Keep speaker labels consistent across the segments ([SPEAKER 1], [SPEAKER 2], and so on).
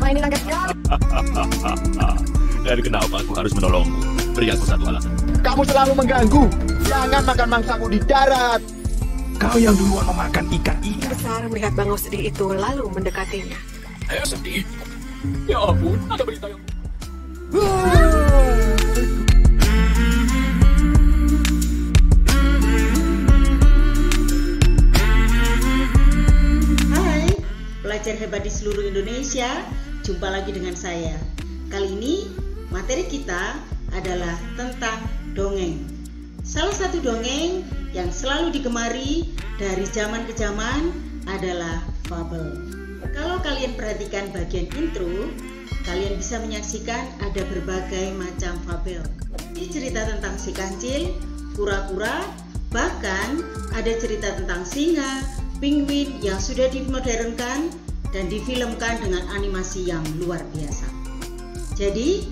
[SPEAKER 1] ini nangkep sekali.
[SPEAKER 2] Dan kenapa aku harus menolongmu? Beri aku satu alasan.
[SPEAKER 1] Kamu selalu mengganggu. Jangan makan mangsaku di darat.
[SPEAKER 2] Kau yang duluan memakan ikan-ikan.
[SPEAKER 3] Besar melihat bangau sedih itu lalu mendekatinya.
[SPEAKER 2] Sedih. Ya ampun, ada berita yang...
[SPEAKER 4] Hai, pelajar hebat di seluruh Indonesia. Jumpa lagi dengan saya. Kali ini materi kita adalah tentang dongeng. Salah satu dongeng yang selalu digemari dari zaman ke zaman adalah fabel. Kalau kalian perhatikan bagian intro, kalian bisa menyaksikan ada berbagai macam fabel. Ini cerita tentang si kancil, kura-kura, bahkan ada cerita tentang singa, penguin yang sudah dimodernkan dan difilmkan dengan animasi yang luar biasa. Jadi,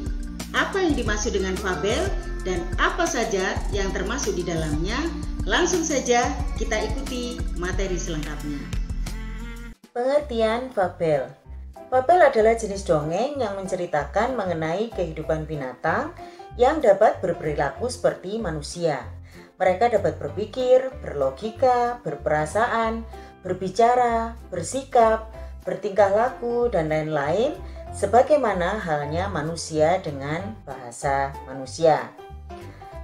[SPEAKER 4] apa yang dimaksud dengan fabel dan apa saja yang termasuk di dalamnya? Langsung saja kita ikuti materi selengkapnya. Pengertian fabel. Fabel adalah jenis dongeng yang menceritakan mengenai kehidupan binatang yang dapat berperilaku seperti manusia. Mereka dapat berpikir, berlogika, berperasaan, berbicara, bersikap, bertingkah laku, dan lain-lain, sebagaimana halnya manusia dengan bahasa manusia.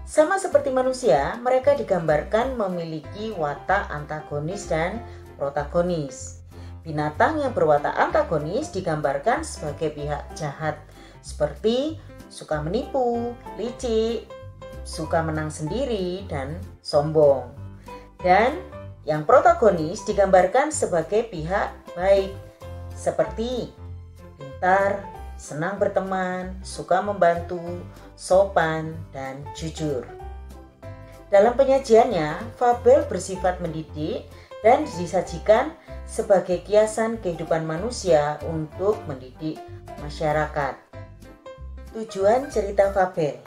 [SPEAKER 4] Sama seperti manusia, mereka digambarkan memiliki watak antagonis dan protagonis. Binatang yang berwatak antagonis digambarkan sebagai pihak jahat, seperti suka menipu, licik, suka menang sendiri, dan sombong. Dan yang protagonis digambarkan sebagai pihak baik, seperti pintar, senang berteman, suka membantu, sopan, dan jujur. Dalam penyajiannya, fabel bersifat mendidik dan disajikan sebagai kiasan kehidupan manusia untuk mendidik masyarakat. Tujuan cerita fabel.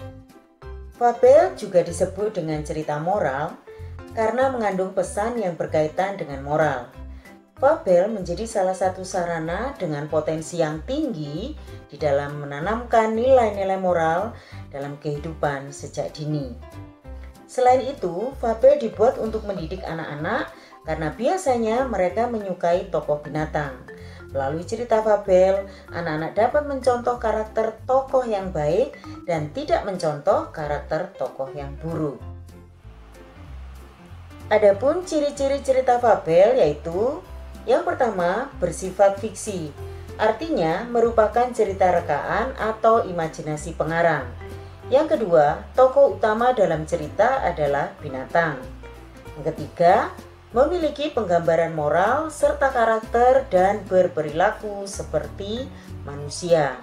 [SPEAKER 4] Fabel juga disebut dengan cerita moral karena mengandung pesan yang berkaitan dengan moral. Fabel menjadi salah satu sarana dengan potensi yang tinggi di dalam menanamkan nilai-nilai moral dalam kehidupan sejak dini. Selain itu, fabel dibuat untuk mendidik anak-anak karena biasanya mereka menyukai tokoh binatang. Melalui cerita fabel, anak-anak dapat mencontoh karakter tokoh yang baik dan tidak mencontoh karakter tokoh yang buruk. Adapun ciri-ciri cerita fabel yaitu: yang pertama, bersifat fiksi, artinya merupakan cerita rekaan atau imajinasi pengarang. Yang kedua, tokoh utama dalam cerita adalah binatang. Yang ketiga, memiliki penggambaran moral serta karakter dan berperilaku seperti manusia.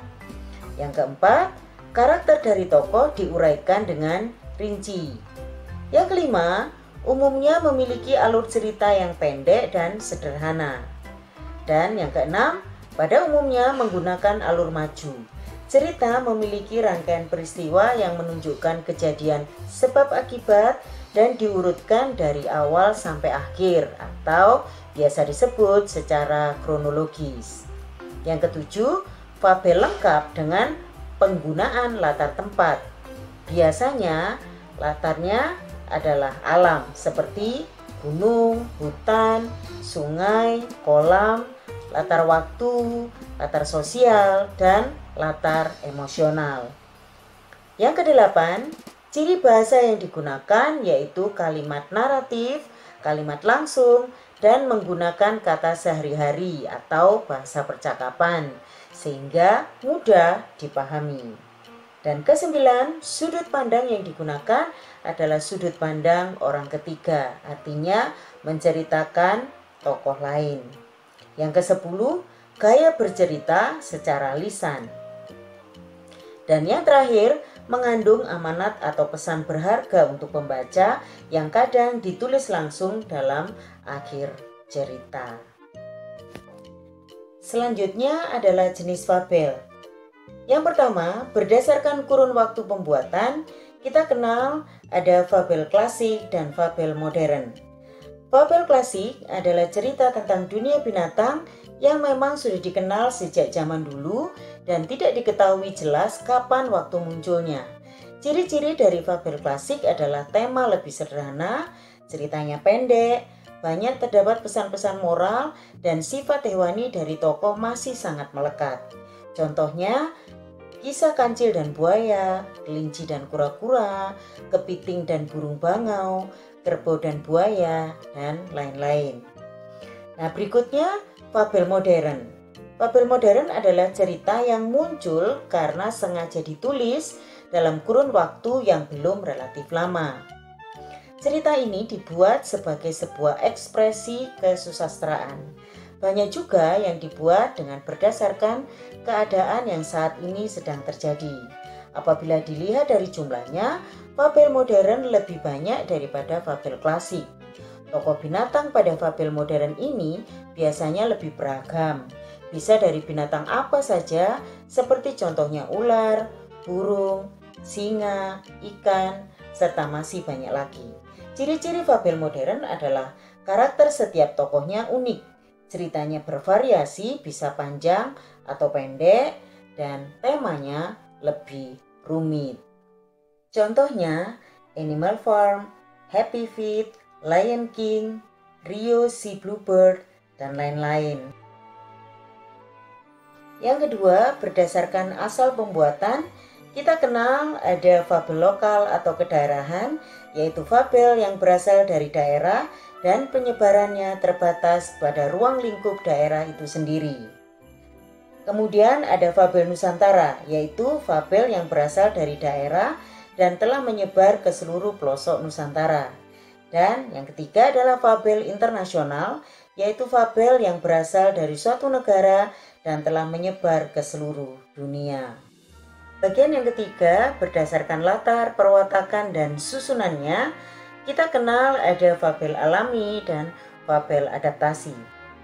[SPEAKER 4] Yang keempat, karakter dari tokoh diuraikan dengan rinci. Yang kelima, umumnya memiliki alur cerita yang pendek dan sederhana. Dan yang keenam, pada umumnya menggunakan alur maju. Cerita memiliki rangkaian peristiwa yang menunjukkan kejadian sebab akibat dan diurutkan dari awal sampai akhir atau biasa disebut secara kronologis. Yang ketujuh, fabel lengkap dengan penggunaan latar tempat. Biasanya latarnya adalah alam seperti gunung, hutan, sungai, kolam, latar waktu, latar sosial, dan latar emosional. Yang kedelapan, ciri bahasa yang digunakan yaitu kalimat naratif, kalimat langsung, dan menggunakan kata sehari-hari atau bahasa percakapan sehingga mudah dipahami. Dan kesembilan, sudut pandang yang digunakan adalah sudut pandang orang ketiga, artinya menceritakan tokoh lain. Yang kesepuluh, gaya bercerita secara lisan. Dan yang terakhir, mengandung amanat atau pesan berharga untuk pembaca yang kadang ditulis langsung dalam akhir cerita. Selanjutnya adalah jenis fabel. Yang pertama, berdasarkan kurun waktu pembuatan, kita kenal ada fabel klasik dan fabel modern. Fabel klasik adalah cerita tentang dunia binatang yang memang sudah dikenal sejak zaman dulu dan tidak diketahui jelas kapan waktu munculnya. Ciri-ciri dari fabel klasik adalah tema lebih sederhana, ceritanya pendek, banyak terdapat pesan-pesan moral, dan sifat hewani dari tokoh masih sangat melekat. Contohnya, kisah kancil dan buaya, kelinci dan kura-kura, kepiting dan burung bangau, kerbau dan buaya, dan lain-lain. Nah, berikutnya fabel modern. Fabel modern adalah cerita yang muncul karena sengaja ditulis dalam kurun waktu yang belum relatif lama. Cerita ini dibuat sebagai sebuah ekspresi kesusastraan. Banyak juga yang dibuat dengan berdasarkan keadaan yang saat ini sedang terjadi. Apabila dilihat dari jumlahnya, fabel modern lebih banyak daripada fabel klasik. Tokoh binatang pada fabel modern ini biasanya lebih beragam. Bisa dari binatang apa saja, seperti contohnya ular, burung, singa, ikan, serta masih banyak lagi. Ciri-ciri fabel modern adalah karakter setiap tokohnya unik, ceritanya bervariasi, bisa panjang atau pendek, dan temanya lebih rumit. Contohnya Animal Farm, Happy Feet, Lion King, Rio Sea Bluebird, dan lain-lain. Yang kedua, berdasarkan asal pembuatan, kita kenal ada fabel lokal atau kedaerahan, yaitu fabel yang berasal dari daerah dan penyebarannya terbatas pada ruang lingkup daerah itu sendiri. Kemudian ada fabel Nusantara, yaitu fabel yang berasal dari daerah dan telah menyebar ke seluruh pelosok Nusantara. Dan yang ketiga adalah fabel internasional, yaitu fabel yang berasal dari suatu negara dan telah menyebar ke seluruh dunia. Bagian yang ketiga, berdasarkan latar, perwatakan, dan susunannya, kita kenal ada fabel alami dan fabel adaptasi.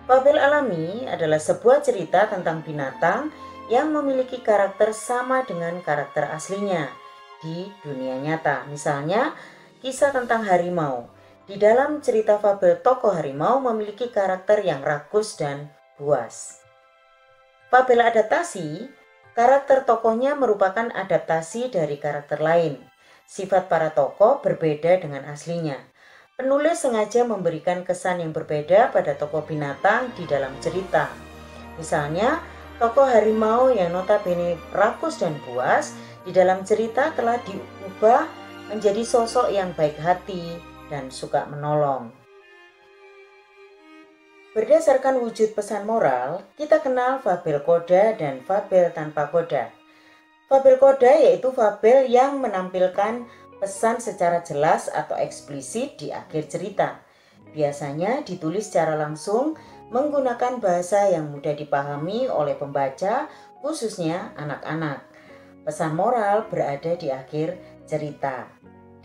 [SPEAKER 4] Fabel alami adalah sebuah cerita tentang binatang yang memiliki karakter sama dengan karakter aslinya di dunia nyata. Misalnya, kisah tentang harimau. Di dalam cerita fabel, tokoh harimau memiliki karakter yang rakus dan buas. Fabel adaptasi, karakter tokohnya merupakan adaptasi dari karakter lain. Sifat para tokoh berbeda dengan aslinya. Penulis sengaja memberikan kesan yang berbeda pada tokoh binatang di dalam cerita. Misalnya, tokoh harimau yang notabene rakus dan buas di dalam cerita telah diubah menjadi sosok yang baik hati dan suka menolong. Berdasarkan wujud pesan moral, kita kenal fabel koda dan fabel tanpa koda. Fabel koda yaitu fabel yang menampilkan pesan secara jelas atau eksplisit di akhir cerita. Biasanya ditulis secara langsung menggunakan bahasa yang mudah dipahami oleh pembaca, khususnya anak-anak. Pesan moral berada di akhir cerita.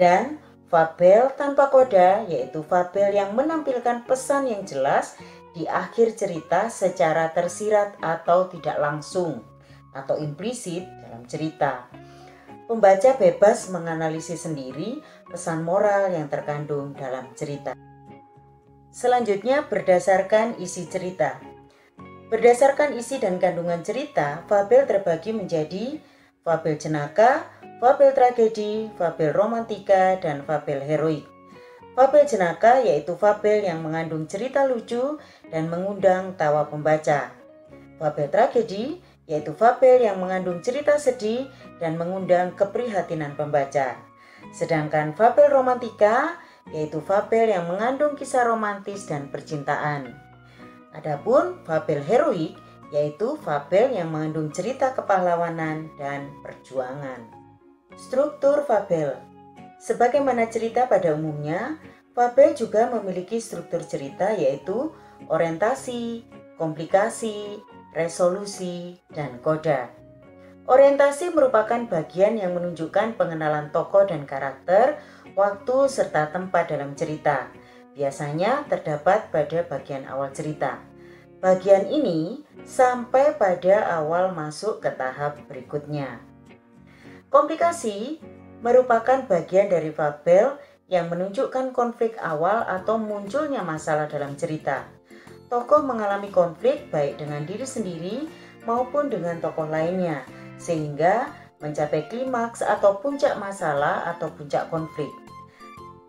[SPEAKER 4] Dan fabel tanpa koda yaitu fabel yang menampilkan pesan yang jelas di akhir cerita secara tersirat atau tidak langsung atau implisit dalam cerita. Pembaca bebas menganalisis sendiri pesan moral yang terkandung dalam cerita. Selanjutnya berdasarkan isi cerita. Berdasarkan isi dan kandungan cerita, fabel terbagi menjadi fabel jenaka, fabel tragedi, fabel romantika, dan fabel heroik. Fabel jenaka yaitu fabel yang mengandung cerita lucu dan mengundang tawa pembaca. Fabel tragedi yaitu fabel yang mengandung cerita sedih dan mengundang keprihatinan pembaca. Sedangkan fabel romantika yaitu fabel yang mengandung kisah romantis dan percintaan. Adapun fabel heroik yaitu fabel yang mengandung cerita kepahlawanan dan perjuangan. Struktur fabel. Sebagaimana cerita pada umumnya, fabel juga memiliki struktur cerita yaitu orientasi, komplikasi, resolusi, dan koda. Orientasi merupakan bagian yang menunjukkan pengenalan tokoh dan karakter, waktu, serta tempat dalam cerita. Biasanya terdapat pada bagian awal cerita. Bagian ini sampai pada awal masuk ke tahap berikutnya. Komplikasi merupakan bagian dari fabel yang menunjukkan konflik awal atau munculnya masalah dalam cerita. tokoh mengalami konflik baik dengan diri sendiri maupun dengan tokoh lainnya, sehingga mencapai klimaks atau puncak masalah atau puncak konflik.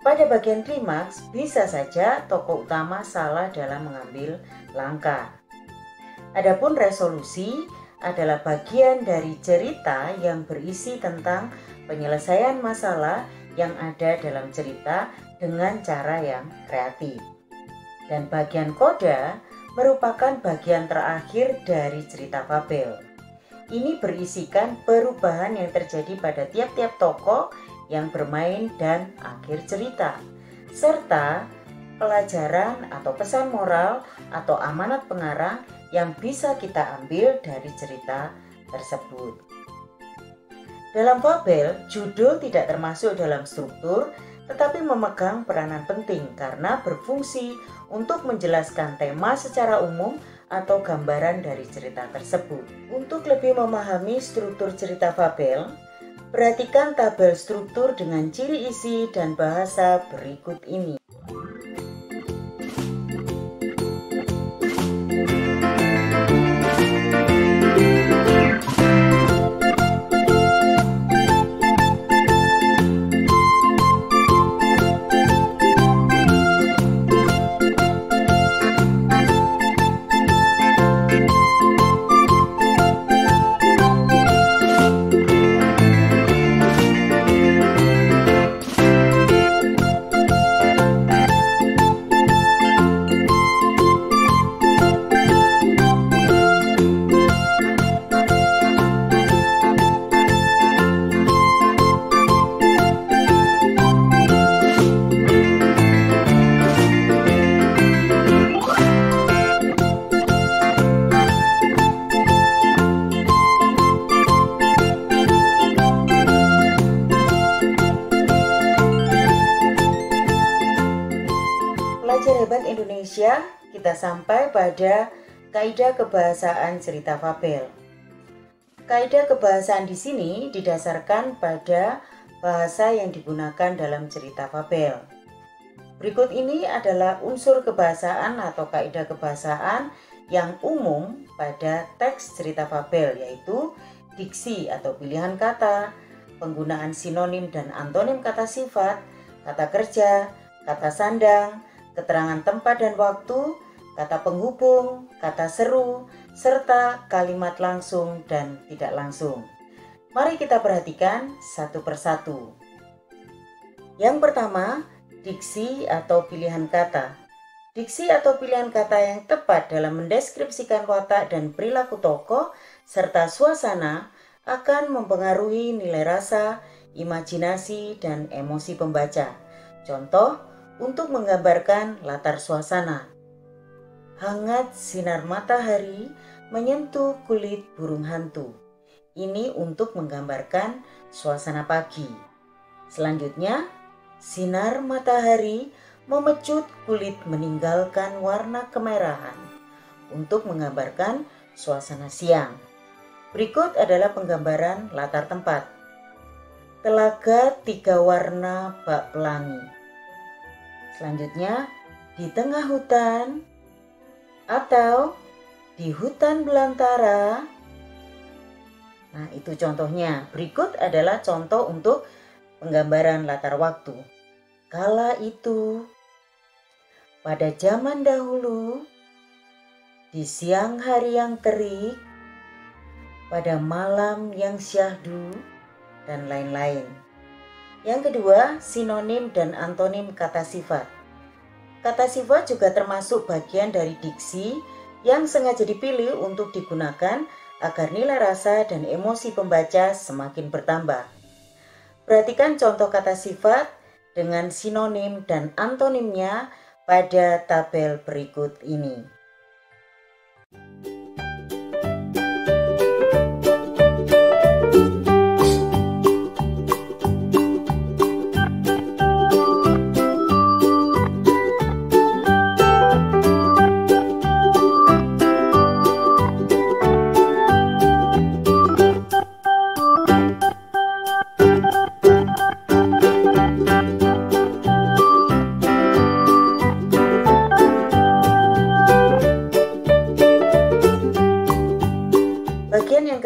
[SPEAKER 4] Pada bagian klimaks, bisa saja tokoh utama salah dalam mengambil langkah. Adapun resolusi adalah bagian dari cerita yang berisi tentang penyelesaian masalah yang ada dalam cerita dengan cara yang kreatif. Dan bagian koda merupakan bagian terakhir dari cerita fabel. Ini berisikan perubahan yang terjadi pada tiap-tiap tokoh yang bermain dan akhir cerita, serta pelajaran atau pesan moral atau amanat pengarang yang bisa kita ambil dari cerita tersebut. Dalam fabel, judul tidak termasuk dalam struktur, tetapi memegang peranan penting karena berfungsi untuk menjelaskan tema secara umum atau gambaran dari cerita tersebut. Untuk lebih memahami struktur cerita fabel, perhatikan tabel struktur dengan ciri isi dan bahasa berikut ini. Pelajar hebat Indonesia, kita sampai pada kaidah kebahasaan cerita fabel. Kaidah kebahasaan di sini didasarkan pada bahasa yang digunakan dalam cerita fabel. Berikut ini adalah unsur kebahasaan atau kaidah kebahasaan yang umum pada teks cerita fabel, yaitu diksi atau pilihan kata, penggunaan sinonim dan antonim kata sifat, kata kerja, kata sandang, keterangan tempat dan waktu, kata penghubung, kata seru, serta kalimat langsung dan tidak langsung. Mari kita perhatikan satu persatu. Yang pertama, diksi atau pilihan kata. Diksi atau pilihan kata yang tepat dalam mendeskripsikan watak dan perilaku tokoh serta suasana akan mempengaruhi nilai rasa, imajinasi, dan emosi pembaca. Contoh, untuk menggambarkan latar suasana. Hangat sinar matahari menyentuh kulit burung hantu. Ini untuk menggambarkan suasana pagi. Selanjutnya, sinar matahari memecut kulit meninggalkan warna kemerahan untuk menggambarkan suasana siang. Berikut adalah penggambaran latar tempat. Telaga 3 warna bak pelangi. Selanjutnya, di tengah hutan atau di hutan belantara. Nah, itu contohnya. Berikut adalah contoh untuk penggambaran latar waktu. Kala itu, pada zaman dahulu, di siang hari yang terik, pada malam yang syahdu, dan lain-lain. Yang kedua, sinonim dan antonim kata sifat. Kata sifat juga termasuk bagian dari diksi yang sengaja dipilih untuk digunakan agar nilai rasa dan emosi pembaca semakin bertambah. Perhatikan contoh kata sifat dengan sinonim dan antonimnya pada tabel berikut ini.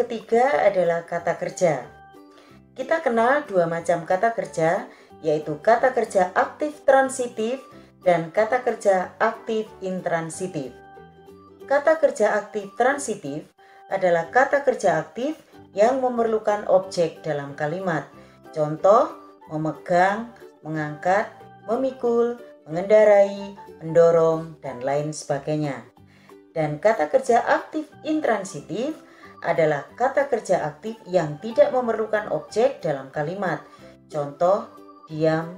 [SPEAKER 4] ketiga adalah kata kerja. Kita kenal dua macam kata kerja, yaitu kata kerja aktif transitif dan kata kerja aktif intransitif. Kata kerja aktif transitif adalah kata kerja aktif yang memerlukan objek dalam kalimat. Contoh, memegang, mengangkat, memikul, mengendarai, mendorong, dan lain sebagainya. Dan kata kerja aktif intransitif adalah kata kerja aktif yang tidak memerlukan objek dalam kalimat. Contoh, diam,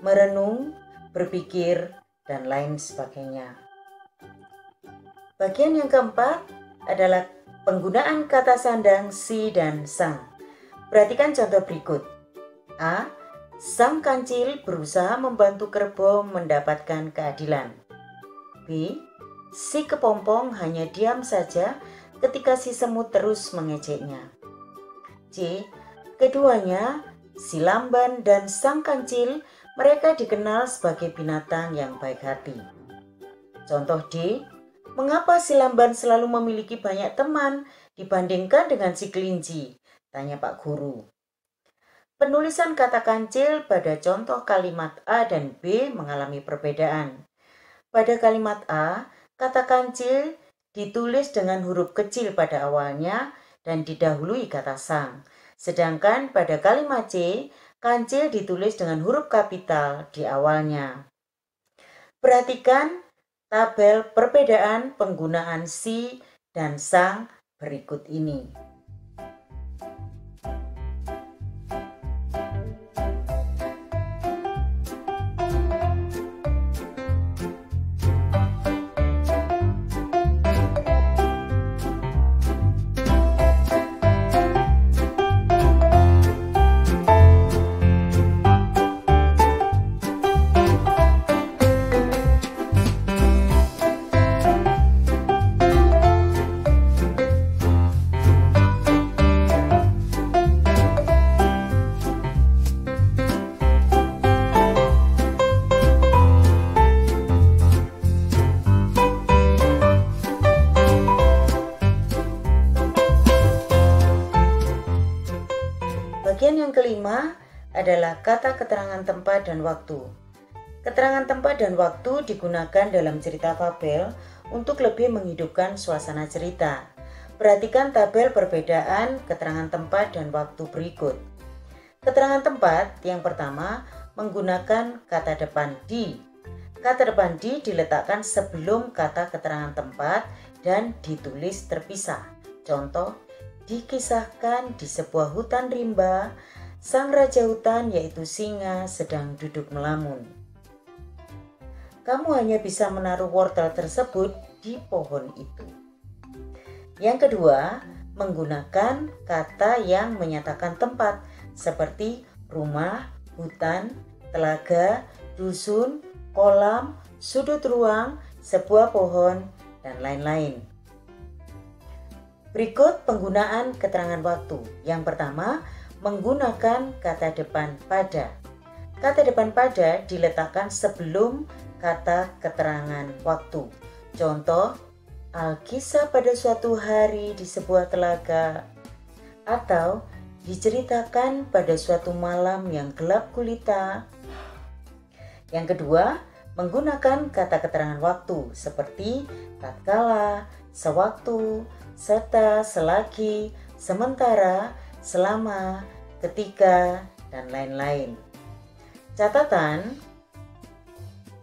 [SPEAKER 4] merenung, berpikir, dan lain sebagainya. Bagian yang keempat adalah penggunaan kata sandang si dan sang. Perhatikan contoh berikut. A. Sang kancil berusaha membantu Kerbo mendapatkan keadilan. B. Si kepompong hanya diam saja ketika si semut terus mengejeknya. C. Keduanya, si lamban dan sang kancil, mereka dikenal sebagai binatang yang baik hati. Contoh D. Mengapa si lamban selalu memiliki banyak teman dibandingkan dengan si kelinci? Tanya Pak Guru. Penulisan kata kancil pada contoh kalimat A dan B mengalami perbedaan. Pada kalimat A, kata kancil ditulis dengan huruf kecil pada awalnya dan didahului kata sang. Sedangkan pada kalimat C, kancil ditulis dengan huruf kapital di awalnya. Perhatikan tabel perbedaan penggunaan si dan sang berikut ini. Bagian yang kelima adalah kata keterangan tempat dan waktu. Keterangan tempat dan waktu digunakan dalam cerita fabel untuk lebih menghidupkan suasana cerita. Perhatikan tabel perbedaan keterangan tempat dan waktu berikut. Keterangan tempat yang pertama menggunakan kata depan di. Kata depan di diletakkan sebelum kata keterangan tempat dan ditulis terpisah. Contoh, dikisahkan di sebuah hutan rimba, sang raja hutan yaitu singa sedang duduk melamun. Kamu hanya bisa menaruh wortel tersebut di pohon itu. Yang kedua, menggunakan kata yang menyatakan tempat seperti rumah, hutan, telaga, dusun, kolam, sudut ruang, sebuah pohon, dan lain-lain. Berikut penggunaan keterangan waktu. Yang pertama, menggunakan kata depan pada. Kata depan pada diletakkan sebelum kata keterangan waktu. Contoh, Alkisah pada suatu hari di sebuah telaga, atau diceritakan pada suatu malam yang gelap gulita. Yang kedua, menggunakan kata keterangan waktu seperti tatkala, sewaktu, serta, selagi, sementara, selama, ketika, dan lain-lain. Catatan,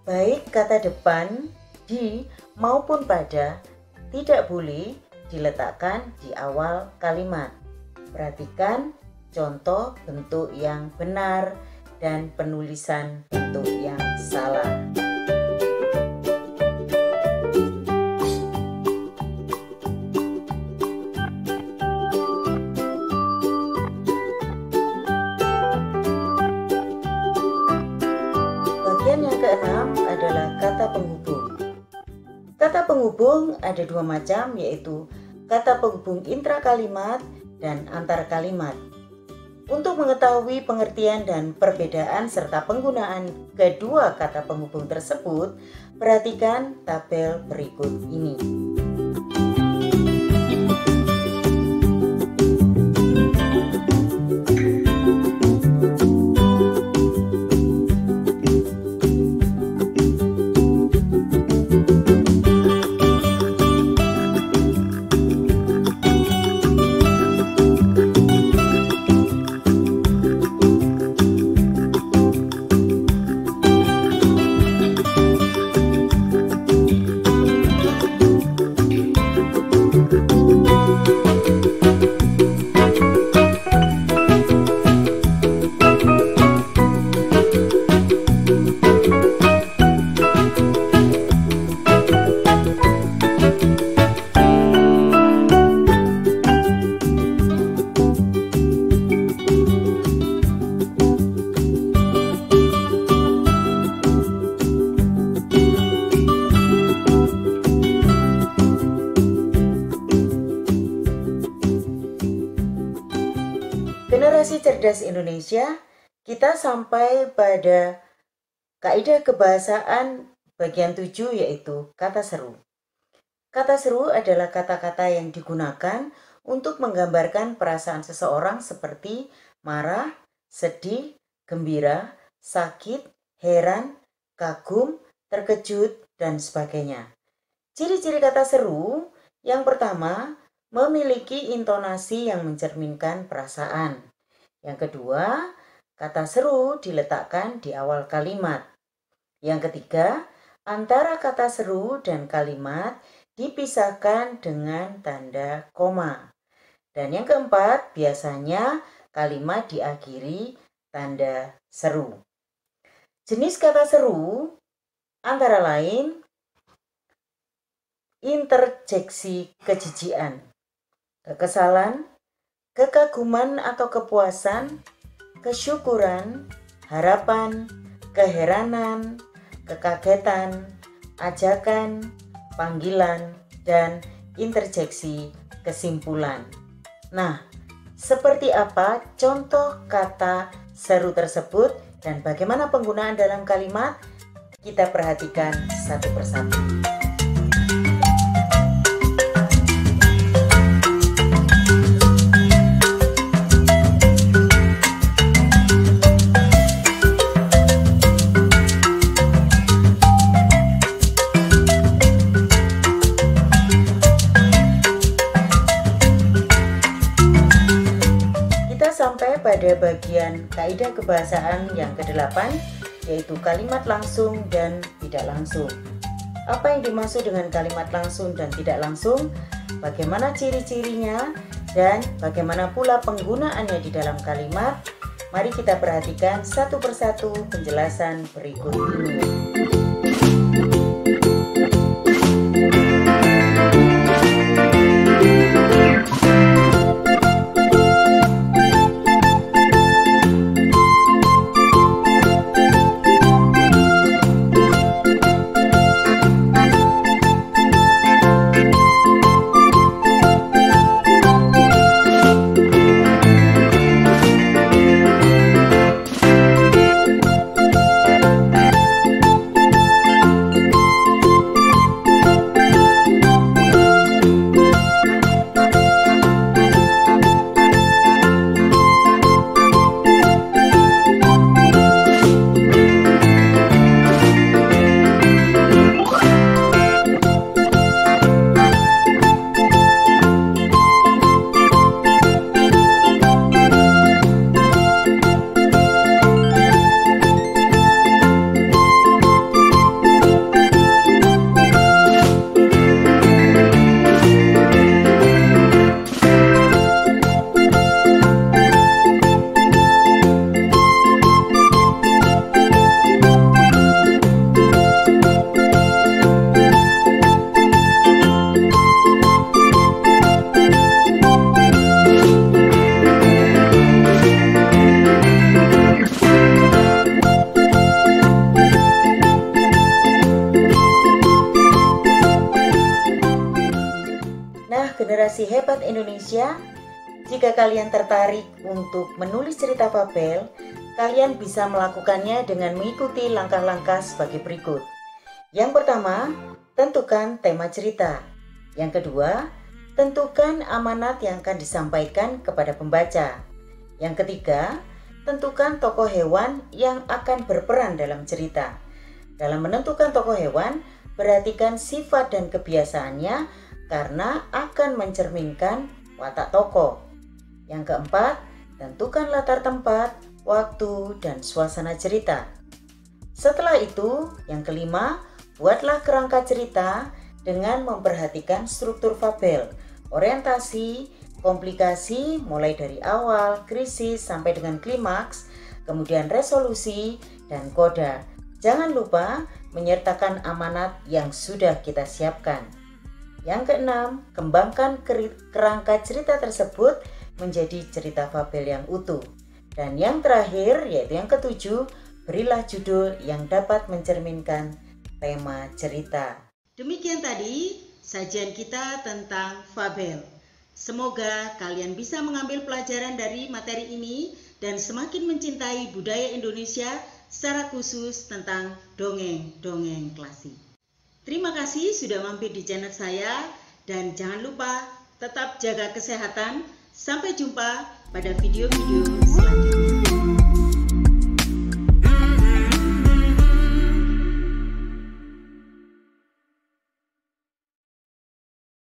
[SPEAKER 4] baik kata depan, di, maupun pada tidak boleh diletakkan di awal kalimat. Perhatikan contoh bentuk yang benar dan penulisan bentuk yang salah. Bagian yang keenam adalah kata penghubung. Kata penghubung ada dua macam, yaitu kata penghubung intrakalimat dan antar kalimat. Untuk mengetahui pengertian dan perbedaan serta penggunaan kedua kata penghubung tersebut, perhatikan tabel berikut ini. Generasi Cerdas Indonesia, kita sampai pada kaidah kebahasaan bagian 7 yaitu kata seru. Kata seru adalah kata-kata yang digunakan untuk menggambarkan perasaan seseorang seperti marah, sedih, gembira, sakit, heran, kagum, terkejut, dan sebagainya. Ciri-ciri kata seru yang pertama, memiliki intonasi yang mencerminkan perasaan. Yang kedua, kata seru diletakkan di awal kalimat. Yang ketiga, antara kata seru dan kalimat dipisahkan dengan tanda koma. Dan yang keempat, biasanya kalimat diakhiri tanda seru. Jenis kata seru antara lain interjeksi kejijian, kekesalan, kekaguman atau kepuasan, kesyukuran, harapan, keheranan, kekagetan, ajakan, panggilan, dan interjeksi kesimpulan. Nah, seperti apa contoh kata seru tersebut dan bagaimana penggunaan dalam kalimat? Kita perhatikan satu persatu. Sampai pada bagian kaidah kebahasaan yang ke-8, yaitu kalimat langsung dan tidak langsung. Apa yang dimaksud dengan kalimat langsung dan tidak langsung? Bagaimana ciri-cirinya dan bagaimana pula penggunaannya di dalam kalimat? Mari kita perhatikan satu persatu penjelasan berikut ini. Generasi Hebat Indonesia, jika kalian tertarik untuk menulis cerita fabel, kalian bisa melakukannya dengan mengikuti langkah-langkah sebagai berikut. Yang pertama, tentukan tema cerita. Yang kedua, tentukan amanat yang akan disampaikan kepada pembaca. Yang ketiga, tentukan tokoh hewan yang akan berperan dalam cerita. Dalam menentukan tokoh hewan, perhatikan sifat dan kebiasaannya karena akan mencerminkan watak tokoh. Yang keempat, tentukan latar tempat, waktu, dan suasana cerita. Setelah itu, yang kelima, buatlah kerangka cerita dengan memperhatikan struktur fabel, orientasi, komplikasi mulai dari awal, krisis sampai dengan klimaks, kemudian resolusi, dan koda. Jangan lupa menyertakan amanat yang sudah kita siapkan. Yang keenam, kembangkan kerangka cerita tersebut menjadi cerita fabel yang utuh. Dan yang terakhir, yaitu yang ketujuh, berilah judul yang dapat mencerminkan tema cerita. Demikian tadi sajian kita tentang fabel. Semoga kalian bisa mengambil pelajaran dari materi ini dan semakin mencintai budaya Indonesia, secara khusus tentang dongeng-dongeng klasik. Terima kasih sudah mampir di channel saya, dan jangan lupa tetap jaga kesehatan. Sampai jumpa pada video-video selanjutnya.